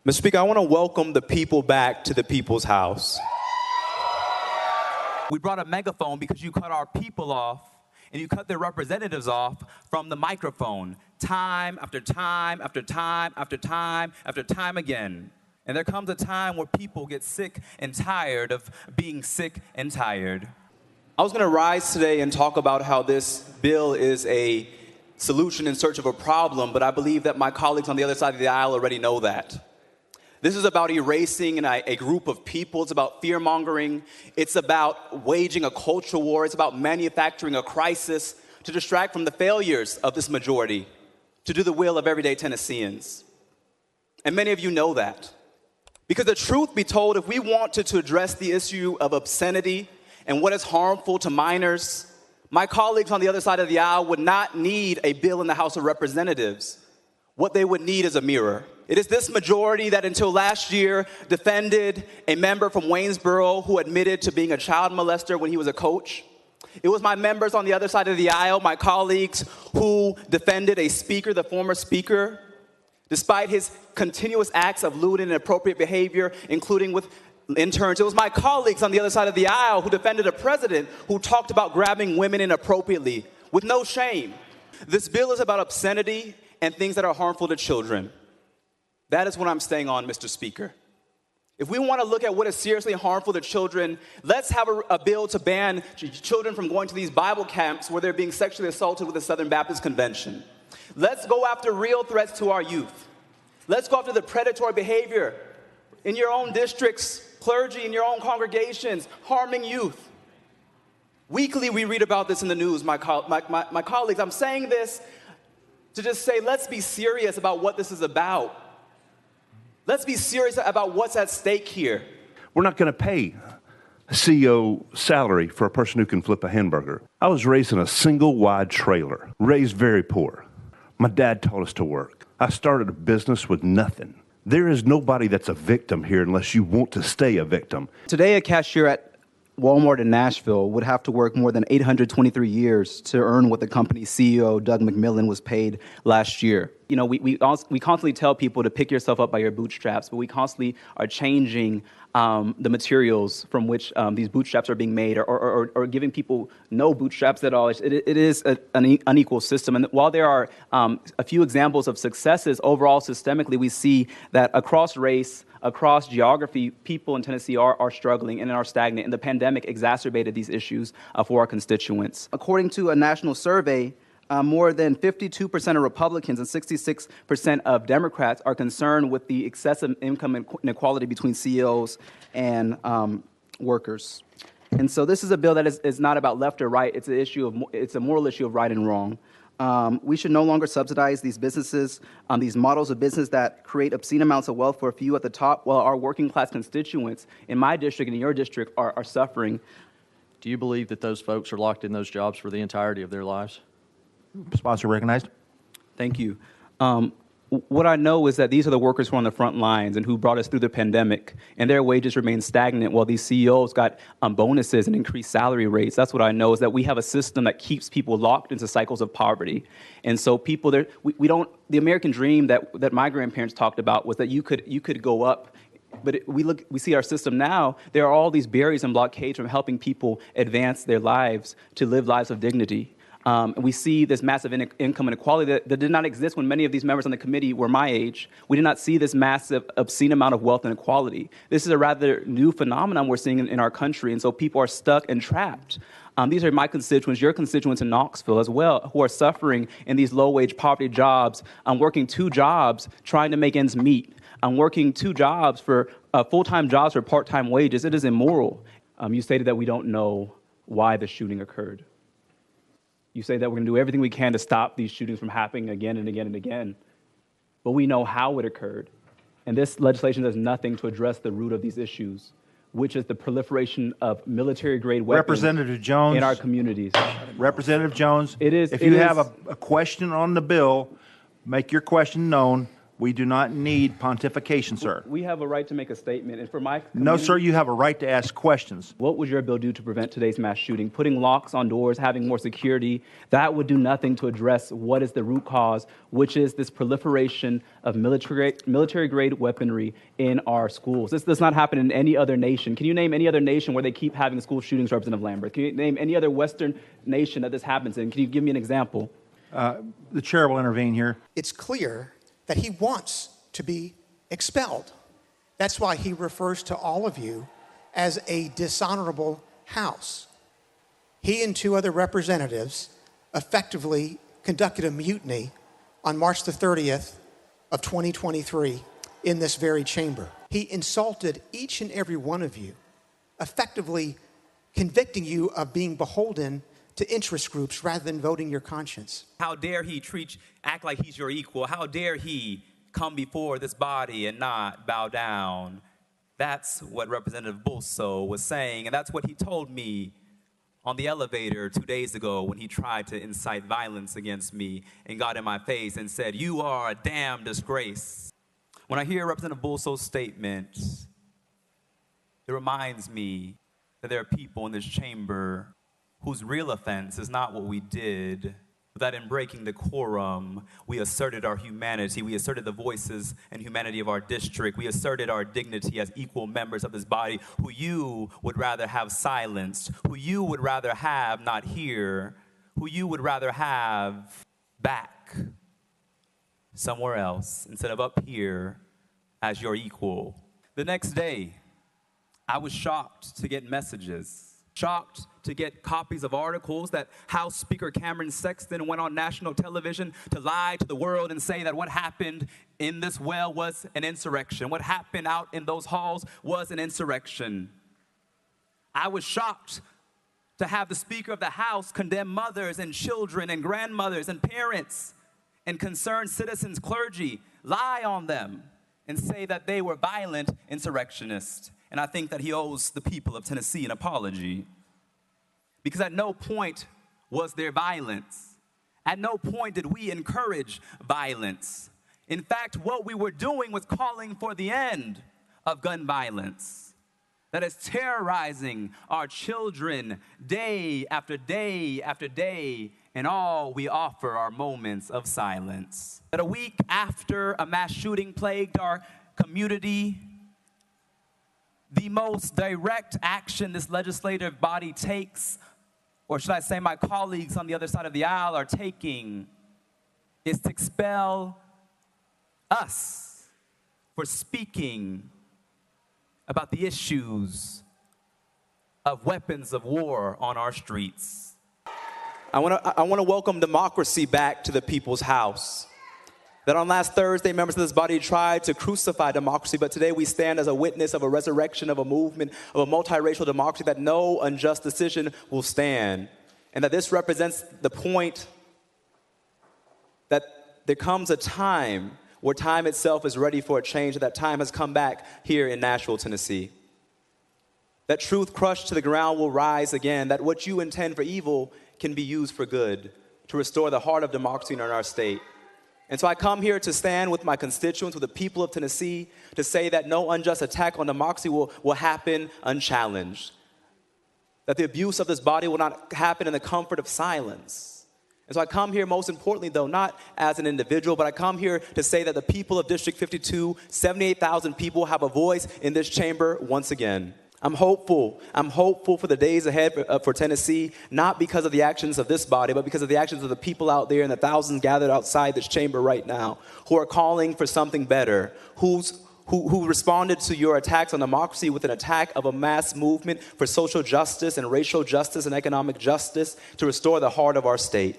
Mr. Speaker, I want to welcome the people back to the people's house. We brought a megaphone because you cut our people off and you cut their representatives off from the microphone time after time after time after time after time again. And there comes a time where people get sick and tired of being sick and tired. I was going to rise today and talk about how this bill is a solution in search of a problem, but I believe that my colleagues on the other side of the aisle already know that. This is about erasing a group of people. It's about fear-mongering. It's about waging a culture war. It's about manufacturing a crisis to distract from the failures of this majority, to do the will of everyday Tennesseans. And many of you know that. Because the truth be told, if we wanted to address the issue of obscenity and what is harmful to minors, my colleagues on the other side of the aisle would not need a bill in the House of Representatives. What they would need is a mirror. It is this majority that until last year defended a member from Waynesboro who admitted to being a child molester when he was a coach. It was my members on the other side of the aisle, my colleagues, who defended a speaker, the former speaker, despite his continuous acts of lewd and inappropriate behavior, including with interns. It was my colleagues on the other side of the aisle who defended a president who talked about grabbing women inappropriately with no shame. This bill is about obscenity and things that are harmful to children. That is what I'm staying on, Mr. Speaker. If we want to look at what is seriously harmful to children, let's have a bill to ban children from going to these Bible camps where they're being sexually assaulted with the Southern Baptist Convention. Let's go after real threats to our youth. Let's go after the predatory behavior in your own districts, clergy in your own congregations, harming youth. Weekly, we read about this in the news, my colleagues. I'm saying this to just say, let's be serious about what this is about. Let's be serious about what's at stake here. We're not going to pay a CEO salary for a person who can flip a hamburger. I was raised in a single wide trailer, raised very poor. My dad taught us to work. I started a business with nothing. There is nobody that's a victim here unless you want to stay a victim. Today, a cashier at Walmart in Nashville would have to work more than 823 years to earn what the company's CEO, Doug McMillon, was paid last year. You know, we constantly tell people to pick yourself up by your bootstraps, but we constantly are changing the materials from which these bootstraps are being made, or giving people no bootstraps at all. It is an unequal system. And while there are a few examples of successes, overall, systemically, we see that across race, across geography, people in Tennessee are struggling and are stagnant, and the pandemic exacerbated these issues for our constituents. According to a national survey, more than 52% of Republicans and 66% of Democrats are concerned with the excessive income inequality between CEOs and workers. And so this is a bill that is not about left or right. It's a moral issue of right and wrong. We should no longer subsidize these businesses, these models of business that create obscene amounts of wealth for a few at the top, while our working class constituents in my district and in your district are suffering. Do you believe that those folks are locked in those jobs for the entirety of their lives? Sponsor recognized. Thank you. What I know is that these are the workers who are on the front lines and who brought us through the pandemic, and their wages remain stagnant while these CEOs got bonuses and increased salary rates. That's what I know, is that we have a system that keeps people locked into cycles of poverty. And so people there, we don't, the American dream that my grandparents talked about was that you could go up. But we see our system now, there are all these barriers and blockades from helping people advance their lives to live lives of dignity. We see this massive income inequality that did not exist when many of these members on the committee were my age. We did not see this massive, obscene amount of wealth inequality. This is a rather new phenomenon we're seeing in our country, and so people are stuck and trapped. These are my constituents, your constituents in Knoxville as well, who are suffering in these low-wage poverty jobs. I'm working 2 jobs trying to make ends meet. I'm working 2 jobs for full-time jobs for part-time wages. It is immoral. You stated that we don't know why the shooting occurred. You say that we're going to do everything we can to stop these shootings from happening again and again and again. But we know how it occurred. And this legislation does nothing to address the root of these issues, which is the proliferation of military-grade weapons Representative Jones, in our communities. Representative Jones, if you have a question on the bill, make your question known. We do not need pontification, sir. We have a right to make a statement, and for my No, community, sir, you have a right to ask questions. what would your bill do to prevent today's mass shooting? Putting locks on doors, having more security, that would do nothing to address what is the root cause, which is this proliferation of military-grade weaponry in our schools. This does not happen in any other nation. Can you name any other nation where they keep having school shootings, Representative Lambert? Can you name any other Western nation that this happens in? Can you give me an example? The chair will intervene here. It's clear that he wants to be expelled. That's why he refers to all of you as a dishonorable house. He and two other representatives effectively conducted a mutiny on March the 30th of 2023 in this very chamber. He insulted each and every one of you, effectively convicting you of being beholden to interest groups rather than voting your conscience. How dare he act like he's your equal? How dare he come before this body and not bow down? That's what Representative Bulso was saying, and that's what he told me on the elevator 2 days ago when he tried to incite violence against me and got in my face and said, "You are a damn disgrace." When I hear Representative Bulso's statement, it reminds me that there are people in this chamber whose real offense is not what we did, but that in breaking decorum, we asserted our humanity, we asserted the voices and humanity of our district, we asserted our dignity as equal members of this body, who you would rather have silenced, who you would rather have not hear, who you would rather have back somewhere else instead of up here as your equal. The next day, I was shocked to get messages. Shocked to get copies of articles that House Speaker Cameron Sexton went on national television to lie to the world and say that what happened in this well was an insurrection. What happened out in those halls was an insurrection. I was shocked to have the Speaker of the House condemn mothers and children and grandmothers and parents and concerned citizens, clergy, lie on them and say that they were violent insurrectionists. And I think that he owes the people of Tennessee an apology. Because at no point was there violence. At no point did we encourage violence. In fact, what we were doing was calling for the end of gun violence that is terrorizing our children day after day after day, and all we offer are moments of silence. That a week after a mass shooting plagued our community, the most direct action this legislative body takes, or should I say my colleagues on the other side of the aisle are taking, is to expel us for speaking about the issues of weapons of war on our streets. I want to welcome democracy back to the people's house. That on last Thursday, members of this body tried to crucify democracy, but today we stand as a witness of a resurrection of a movement of a multiracial democracy that no unjust decision will stand. And that this represents the point that there comes a time where time itself is ready for a change, that time has come back here in Nashville, Tennessee. That truth crushed to the ground will rise again, that what you intend for evil can be used for good, to restore the heart of democracy in our state. And so I come here to stand with my constituents, with the people of Tennessee, to say that no unjust attack on democracy will happen unchallenged. That the abuse of this body will not happen in the comfort of silence. And so I come here most importantly, though, not as an individual, but I come here to say that the people of District 52, 78,000 people, have a voice in this chamber once again. I'm hopeful for the days ahead for Tennessee, not because of the actions of this body, but because of the actions of the people out there and the thousands gathered outside this chamber right now who are calling for something better, who responded to your attacks on democracy with an attack of a mass movement for social justice and racial justice and economic justice to restore the heart of our state.